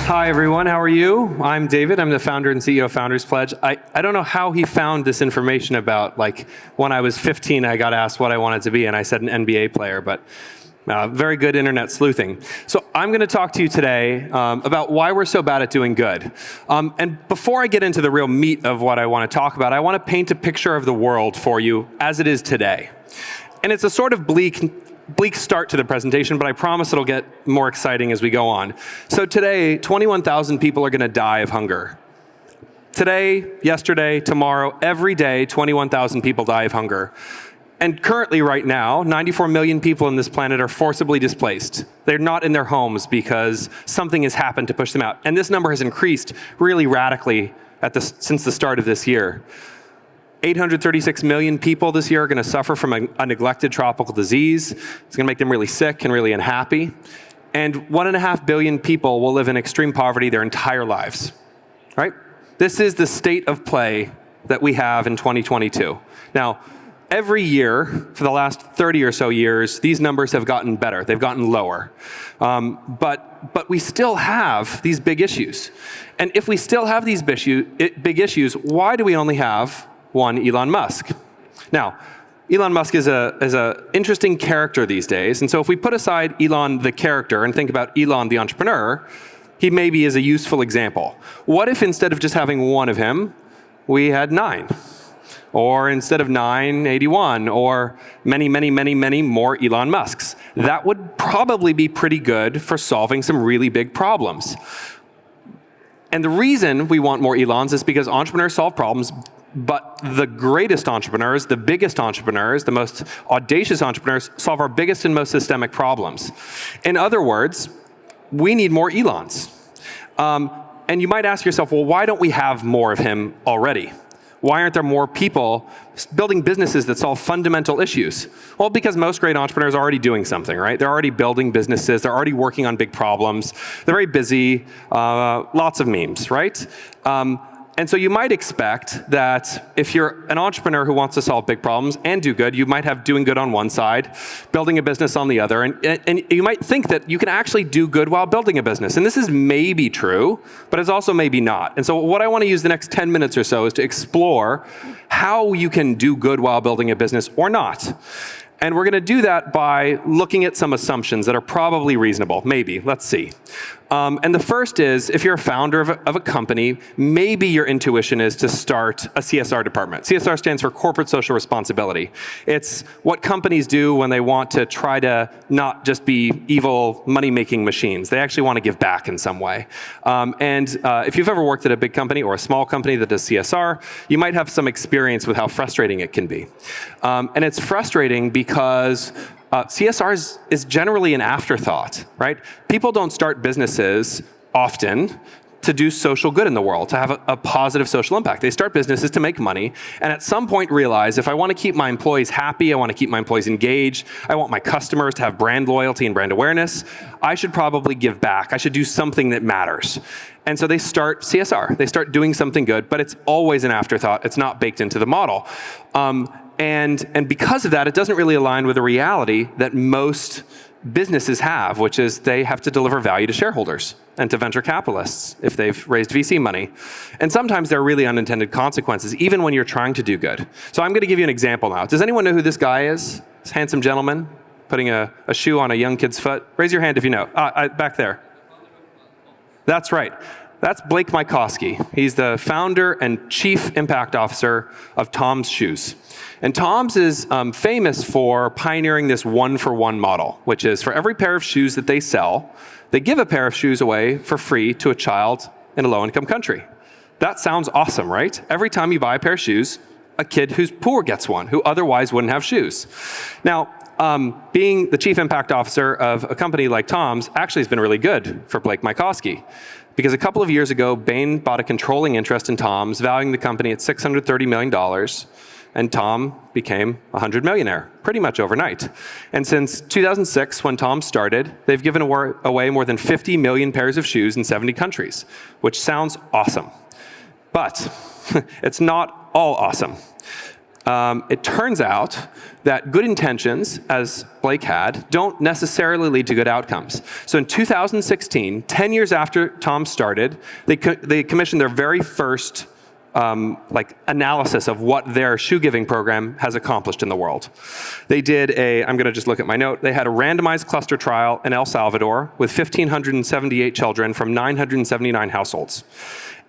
Hi, everyone. How are you? I'm David. I'm the founder and CEO of Founders Pledge. I don't know how he found this information about, like, when I was 15, I got asked what I wanted to be, and I said an NBA player, but very good internet sleuthing. So I'm going to talk to you today about why we're so bad at doing good. And before I get into the real meat of what I want to talk about, I want to paint a picture of the world for you as it is today. And it's a sort of bleak start to the presentation, but I promise it'll get more exciting as we go on. So today, 21,000 people are going to die of hunger. Today, yesterday, tomorrow, every day, 21,000 people die of hunger. And currently, right now, 94 million people on this planet are forcibly displaced. They're not in their homes because something has happened to push them out. And this number has increased really radically since the start of this year. 836 million people this year are going to suffer from a neglected tropical disease. It's going to make them really sick and really unhappy. And 1.5 billion people will live in extreme poverty their entire lives, right? This is the state of play that we have in 2022. Now, every year for the last 30 or so years, these numbers have gotten better. They've gotten lower. But we still have these big issues. And if we still have these big issues, why do we only have one Elon Musk? Now, Elon Musk is a interesting character these days, and so if we put aside Elon the character and think about Elon the entrepreneur, he maybe is a useful example. What if instead of just having one of him, we had 9? Or instead of 9, 81, or many, many, many, many more Elon Musks? That would probably be pretty good for solving some really big problems. And the reason we want more Elons is because entrepreneurs solve problems, but the greatest entrepreneurs, the biggest entrepreneurs, the most audacious entrepreneurs solve our biggest and most systemic problems. In other words, we need more Elons. And you might ask yourself, well, why don't we have more of him already? Why aren't there more people building businesses that solve fundamental issues? Well, because most great entrepreneurs are already doing something, right? They're already building businesses. They're already working on big problems. They're very busy. Lots of memes, right? And so you might expect that if you're an entrepreneur who wants to solve big problems and do good, you might have doing good on one side, building a business on the other, and you might think that you can actually do good while building a business. And this is maybe true, but it's also maybe not. And so what I want to use the next 10 minutes or so is to explore how you can do good while building a business or not. And we're going to do that by looking at some assumptions that are probably reasonable. Maybe. Let's see. And the first is, if you're a founder of a company, maybe your intuition is to start a CSR department. CSR stands for Corporate Social Responsibility. It's what companies do when they want to try to not just be evil money-making machines. They actually want to give back in some way. And if you've ever worked at a big company or a small company that does CSR, you might have some experience with how frustrating it can be. And it's frustrating because CSR is generally an afterthought, right? People don't start businesses often to do social good in the world, to have a positive social impact. They start businesses to make money, and at some point realize, if I want to keep my employees happy, I want to keep my employees engaged, I want my customers to have brand loyalty and brand awareness, I should probably give back. I should do something that matters. And so they start CSR. They start doing something good, but it's always an afterthought. It's not baked into the model. And because of that, it doesn't really align with the reality that most businesses have, which is they have to deliver value to shareholders and to venture capitalists if they've raised VC money. And sometimes there are really unintended consequences, even when you're trying to do good. So I'm going to give you an example now. Does anyone know who this guy is? This handsome gentleman putting a shoe on a young kid's foot? Raise your hand if you know. Back there. That's right. That's Blake Mycoskie. He's the founder and chief impact officer of Tom's Shoes. And Tom's is famous for pioneering this one-for-one model, which is for every pair of shoes that they sell, they give a pair of shoes away for free to a child in a low-income country. That sounds awesome, right? Every time you buy a pair of shoes, a kid who's poor gets one, who otherwise wouldn't have shoes. Now, being the chief impact officer of a company like Tom's actually has been really good for Blake Mycoskie. Because a couple of years ago, Bain bought a controlling interest in Tom's, valuing the company at $630 million, and Tom became a $100 millionaire, pretty much overnight. And since 2006, when Tom started, they've given away more than 50 million pairs of shoes in 70 countries, which sounds awesome. But it's not all awesome. It turns out that good intentions, as Blake had, don't necessarily lead to good outcomes. So in 2016, 10 years after Tom started, they commissioned their very first analysis of what their shoe giving program has accomplished in the world. They did I'm going to just look at my note, they had a randomized cluster trial in El Salvador with 1,578 children from 979 households.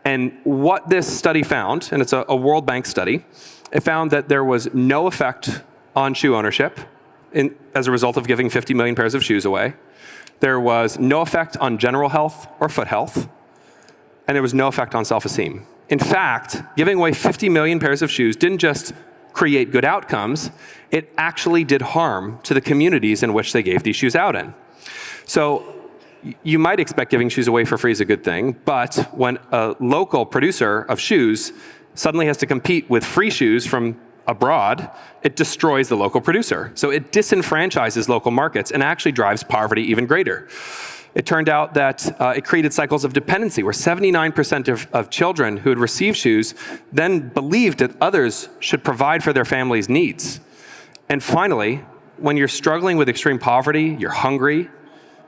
And what this study found, and it's a World Bank study, it found that there was no effect on shoe ownership as a result of giving 50 million pairs of shoes away. There was no effect on general health or foot health, and there was no effect on self-esteem. In fact, giving away 50 million pairs of shoes didn't just create good outcomes, it actually did harm to the communities in which they gave these shoes out in. So you might expect giving shoes away for free is a good thing, but when a local producer of shoes suddenly has to compete with free shoes from abroad, it destroys the local producer. So it disenfranchises local markets and actually drives poverty even greater. It turned out that it created cycles of dependency where 79% of children who had received shoes then believed that others should provide for their family's needs. And finally, when you're struggling with extreme poverty, you're hungry,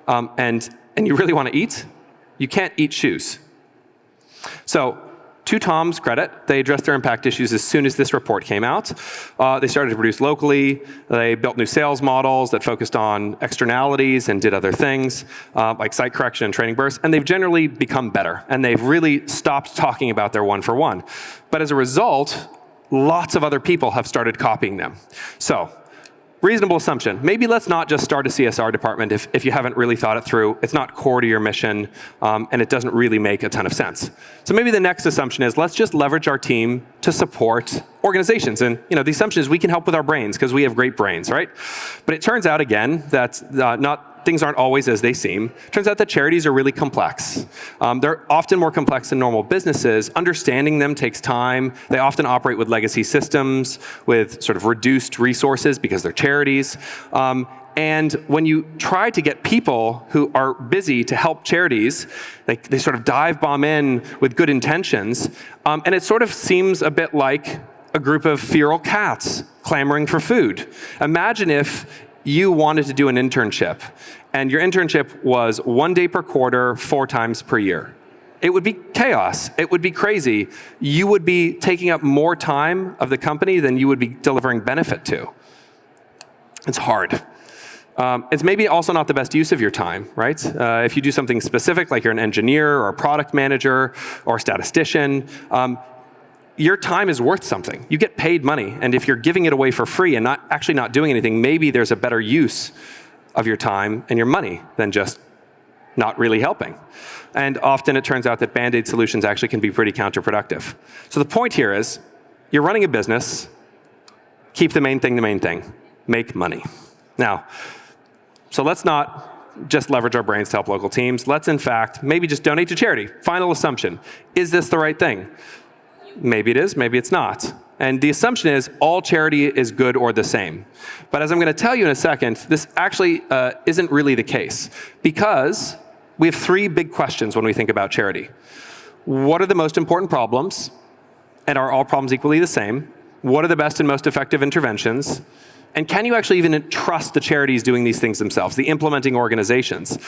and you really want to eat, you can't eat shoes. So to Tom's credit, they addressed their impact issues as soon as this report came out. They started to produce locally. They built new sales models that focused on externalities and did other things, like site correction and training bursts. And they've generally become better. And they've really stopped talking about their one-for-one. But as a result, lots of other people have started copying them. So reasonable assumption. Maybe let's not just start a CSR department if you haven't really thought it through. It's not core to your mission, and it doesn't really make a ton of sense. So maybe the next assumption is let's just leverage our team to support organizations. And the assumption is we can help with our brains because we have great brains, right? But it turns out, again, that things aren't always as they seem. Turns out that charities are really complex. They're often more complex than normal businesses. Understanding them takes time. They often operate with legacy systems, with sort of reduced resources because they're charities. And when you try to get people who are busy to help charities, they sort of dive bomb in with good intentions. And it sort of seems a bit like a group of feral cats clamoring for food. Imagine if you wanted to do an internship, and your internship was 1 day per quarter, 4 times per year. It would be chaos. It would be crazy. You would be taking up more time of the company than you would be delivering benefit to. It's hard. It's maybe also not the best use of your time, right? If you do something specific, like you're an engineer or a product manager or a statistician, your time is worth something. You get paid money, and if you're giving it away for free and not doing anything, maybe there's a better use of your time and your money than just not really helping. And often it turns out that Band-Aid solutions actually can be pretty counterproductive. So the point here is, you're running a business, keep the main thing, make money. Now, so let's not just leverage our brains to help local teams. Let's, in fact, maybe just donate to charity. Final assumption, is this the right thing? Maybe it is, maybe it's not. And the assumption is all charity is good or the same. But as I'm going to tell you in a second, this actually isn't really the case, because we have 3 big questions when we think about charity. What are the most important problems? And are all problems equally the same? What are the best and most effective interventions? And can you actually even trust the charities doing these things themselves, the implementing organizations?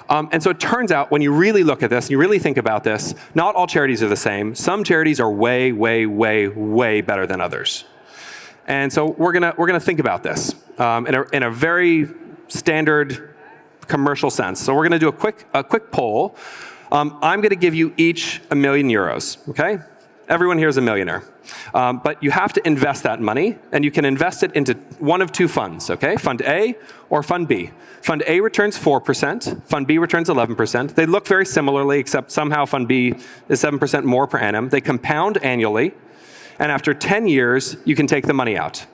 And so it turns out, when you really look at this, and you really think about this, not all charities are the same. Some charities are way, way, way, way better than others. And so we're gonna think about this in a very standard commercial sense. So we're gonna do a quick poll. I'm gonna give you each €1 million, okay? Everyone here is a millionaire. But you have to invest that money, and you can invest it into one of 2 funds, okay? Fund A or Fund B. Fund A returns 4%, Fund B returns 11%. They look very similarly, except somehow Fund B is 7% more per annum. They compound annually, and after 10 years, you can take the money out.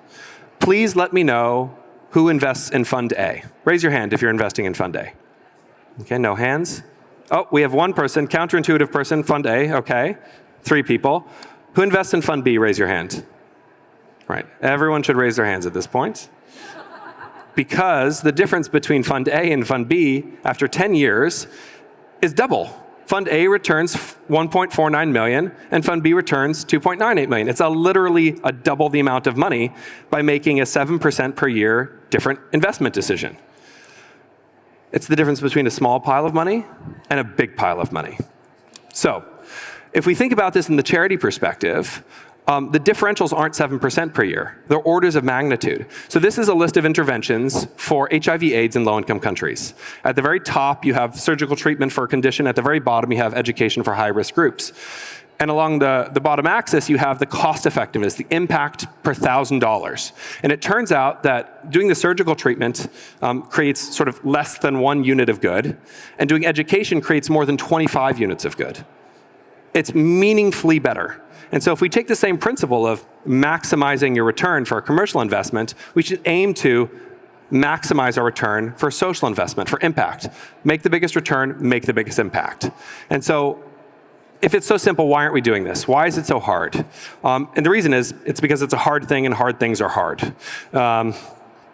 Please let me know who invests in Fund A. Raise your hand if you're investing in Fund A. Okay, no hands. Oh, we have 1 person, counterintuitive person, Fund A, okay. 3 people. Who invests in Fund B? Raise your hand. Right. Everyone should raise their hands at this point. Because the difference between Fund A and Fund B after 10 years is double. Fund A returns 1.49 million, and Fund B returns 2.98 million. It's literally a double the amount of money by making a 7% per year different investment decision. It's the difference between a small pile of money and a big pile of money. So, if we think about this in the charity perspective, the differentials aren't 7% per year. They're orders of magnitude. So this is a list of interventions for HIV/AIDS in low-income countries. At the very top, you have surgical treatment for a condition. At the very bottom, you have education for high-risk groups. And along the bottom axis, you have the cost effectiveness, the impact per $1,000. And it turns out that doing the surgical treatment creates sort of less than 1 unit of good, and doing education creates more than 25 units of good. It's meaningfully better. And so if we take the same principle of maximizing your return for a commercial investment, we should aim to maximize our return for social investment, for impact. Make the biggest return, make the biggest impact. And so if it's so simple, why aren't we doing this? Why is it so hard? And the reason is, it's because it's a hard thing and hard things are hard.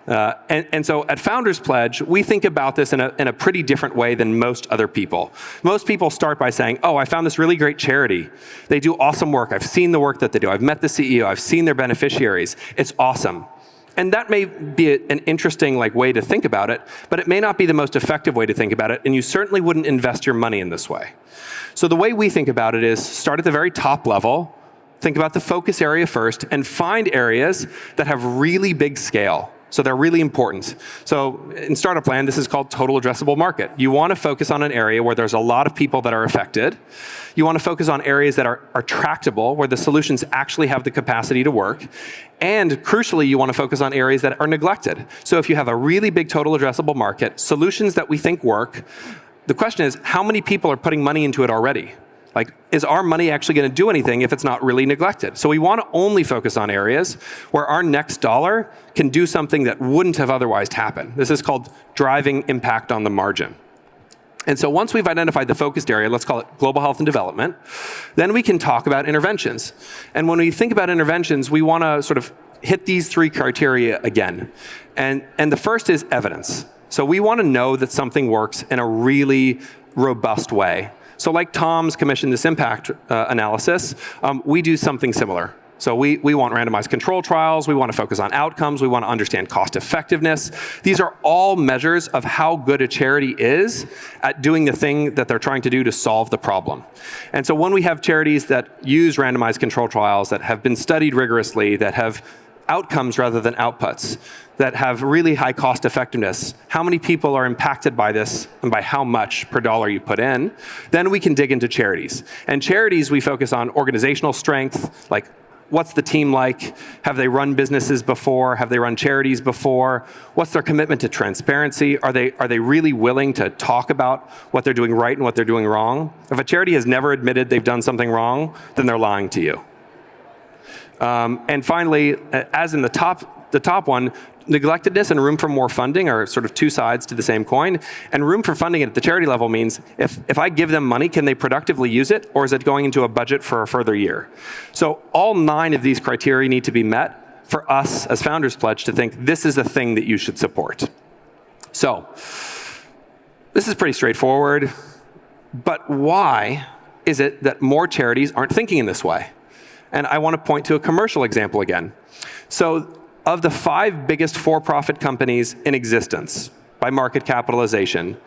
And so at Founders Pledge, we think about this in a pretty different way than most other people. Most people start by saying, oh, I found this really great charity. They do awesome work. I've seen the work that they do. I've met the CEO. I've seen their beneficiaries. It's awesome. And that may be an interesting way to think about it, but it may not be the most effective way to think about it, and you certainly wouldn't invest your money in this way. So the way we think about it is start at the very top level, think about the focus area first, and find areas that have really big scale. So they're really important. So in Startup Land, this is called total addressable market. You want to focus on an area where there's a lot of people that are affected. You want to focus on areas that are tractable, where the solutions actually have the capacity to work. And crucially, you want to focus on areas that are neglected. So if you have a really big total addressable market, solutions that we think work, the question is, how many people are putting money into it already? Is our money actually going to do anything if it's not really neglected? So we want to only focus on areas where our next dollar can do something that wouldn't have otherwise happened. This is called driving impact on the margin. And so once we've identified the focused area, let's call it global health and development, then we can talk about interventions. And when we think about interventions, we want to sort of hit these 3 criteria again. And the first is evidence. So we want to know that something works in a really robust way. So like Tom's commissioned this impact analysis, we do something similar. So we want randomized control trials, we want to focus on outcomes, we want to understand cost effectiveness. These are all measures of how good a charity is at doing the thing that they're trying to do to solve the problem. And so when we have charities that use randomized control trials, that have been studied rigorously, that have outcomes rather than outputs, that have really high cost effectiveness, how many people are impacted by this and by how much per dollar you put in, then we can dig into charities. And charities, we focus on organizational strength, like what's the team like? Have they run businesses before? Have they run charities before? What's their commitment to transparency? Are they really willing to talk about what they're doing right and what they're doing wrong? If a charity has never admitted they've done something wrong, then they're lying to you. And finally, as in the top one, neglectedness and room for more funding are sort of 2 sides to the same coin. And room for funding at the charity level means if I give them money, can they productively use it? Or is it going into a budget for a further year? So all 9 of these criteria need to be met for us as Founders Pledge to think this is a thing that you should support. So this is pretty straightforward. But why is it that more charities aren't thinking in this way? And I want to point to a commercial example again. So of the 5 biggest for-profit companies in existence by market capitalization,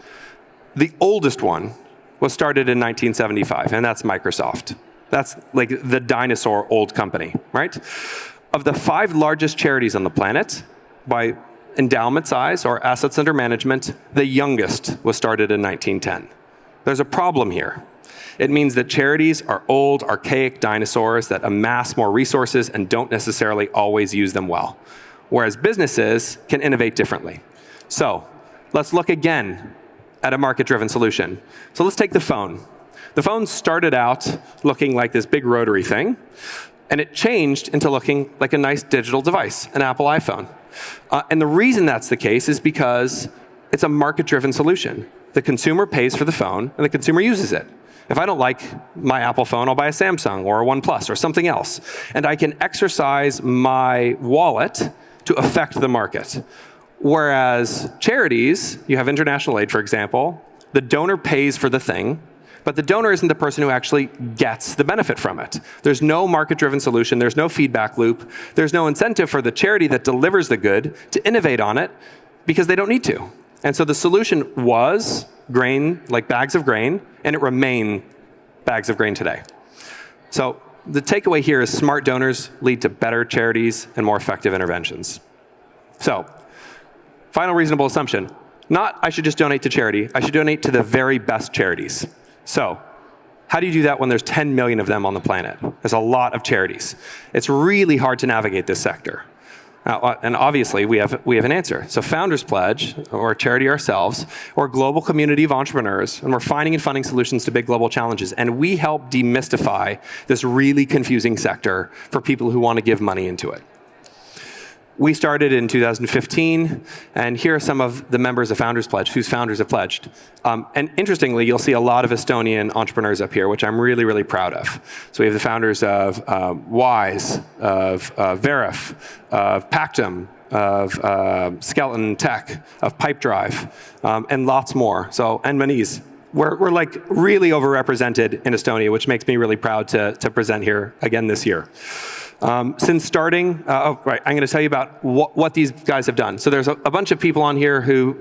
the oldest one was started in 1975, and that's Microsoft. That's like the dinosaur old company, right? Of the 5 largest charities on the planet, by endowment size or assets under management, the youngest was started in 1910. There's a problem here. It means that charities are old, archaic dinosaurs that amass more resources and don't necessarily always use them well, whereas businesses can innovate differently. So let's look again at a market-driven solution. So let's take the phone. The phone started out looking like this big rotary thing, and it changed into looking like a nice digital device, an Apple iPhone. And the reason that's the case is because it's a market-driven solution. The consumer pays for the phone, and the consumer uses it. If I don't like my Apple phone, I'll buy a Samsung or a OnePlus or something else. And I can exercise my wallet to affect the market. Whereas charities, you have international aid, for example, the donor pays for the thing, But the donor isn't the person who actually gets the benefit from it. There's no market-driven solution. There's no feedback loop. There's no incentive for the charity that delivers the good to innovate on it because they don't need to. And so the solution was grain, like bags of grain, and it remain bags of grain today. So the takeaway here is smart donors lead to better charities and more effective interventions. So final reasonable assumption. Not I should just donate to charity. I should donate to the very best charities. So how do you do that when there's 10 million of them on the planet? There's a lot of charities. It's really hard to navigate this sector. And obviously, we have an answer. So Founders Pledge, or a charity ourselves, or a global community of entrepreneurs, and we're finding and funding solutions to big global challenges. And we help demystify this really confusing sector for people who want to give money into it. We started in 2015, and here are some of the members of Founders Pledge, whose founders have pledged. And interestingly, you'll see a lot of Estonian entrepreneurs up here, which I'm really, really proud of. So we have the founders of Wise, of Verif, of Pactum, of Skeleton Tech, of Pipedrive, and lots more. So, and Maniz. We're like really overrepresented in Estonia, which makes me really proud to present here again this year. Since starting, I'm going to tell you about what these guys have done. So there's a bunch of people on here who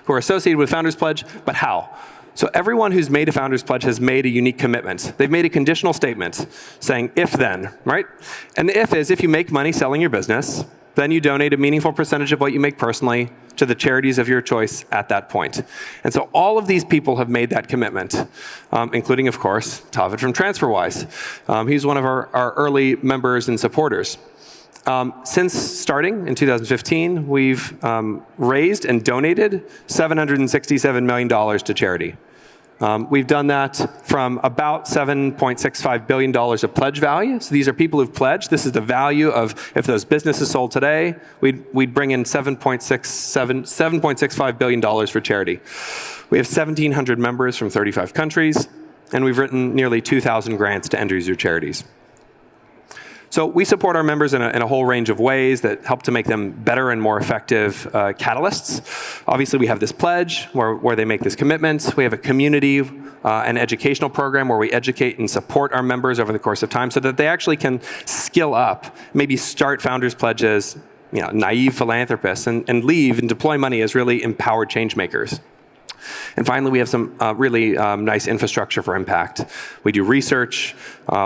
are associated with Founders Pledge, but how? So everyone who's made a Founders Pledge has made a unique commitment. They've made a conditional statement saying if then, right? And the if is if you make money selling your business, then you donate a meaningful percentage of what you make personally to the charities of your choice at that point. And so all of these people have made that commitment, including, of course, Tavid from TransferWise. He's one of our early members and supporters. Since starting in 2015, we've raised and donated $767 million to charity. We've done that from about $7.65 billion of pledge value. So these are people who've pledged. This is the value of, if those businesses sold today, we'd bring in $7.65 billion for charity. We have 1,700 members from 35 countries, and we've written nearly 2,000 grants to end-user charities. So we support our members in a whole range of ways that help to make them better and more effective catalysts. Obviously, we have this pledge where they make this commitment. We have a community and educational program where we educate and support our members over the course of time so that they actually can skill up, maybe start Founders Pledges, naive philanthropists, and leave and deploy money as really empowered change makers. And finally, we have some really nice infrastructure for impact. We do research,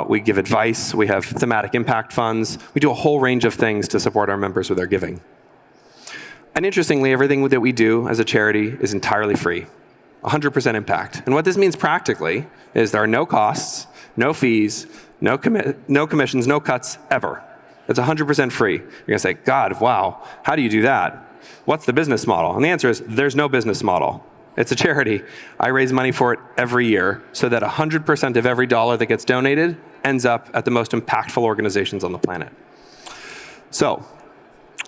we give advice, we have thematic impact funds. We do a whole range of things to support our members with their giving. And interestingly, everything that we do as a charity is entirely free, 100% impact. And what this means practically is there are no costs, no fees, no commissions, no cuts ever. It's 100% free. You're going to say, God, wow, how do you do that? What's the business model? And the answer is there's no business model. It's a charity. I raise money for it every year so that 100% of every dollar that gets donated ends up at the most impactful organizations on the planet. So,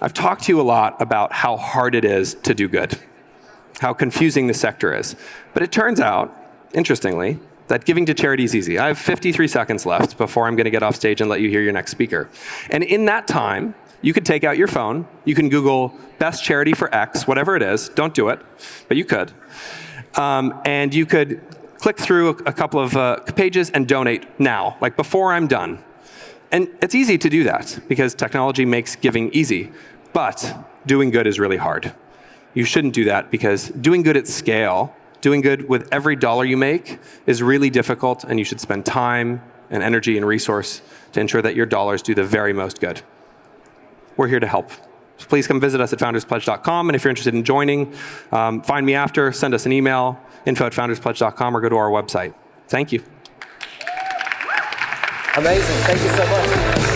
I've talked to you a lot about how hard it is to do good, how confusing the sector is. But it turns out, interestingly, that giving to charity is easy. I have 53 seconds left before I'm going to get off stage and let you hear your next speaker. And in that time, you could take out your phone, you can Google best charity for X, whatever it is. Don't do it, but you could. And you could click through a couple of pages and donate now, like before I'm done. And it's easy to do that because technology makes giving easy. But doing good is really hard. You shouldn't do that because doing good at scale, doing good with every dollar you make is really difficult, and you should spend time and energy and resource to ensure that your dollars do the very most good. We're here to help. So please come visit us at founderspledge.com. And if you're interested in joining, find me after, send us an email, info@founderspledge.com, or go to our website. Thank you. Amazing. Thank you so much.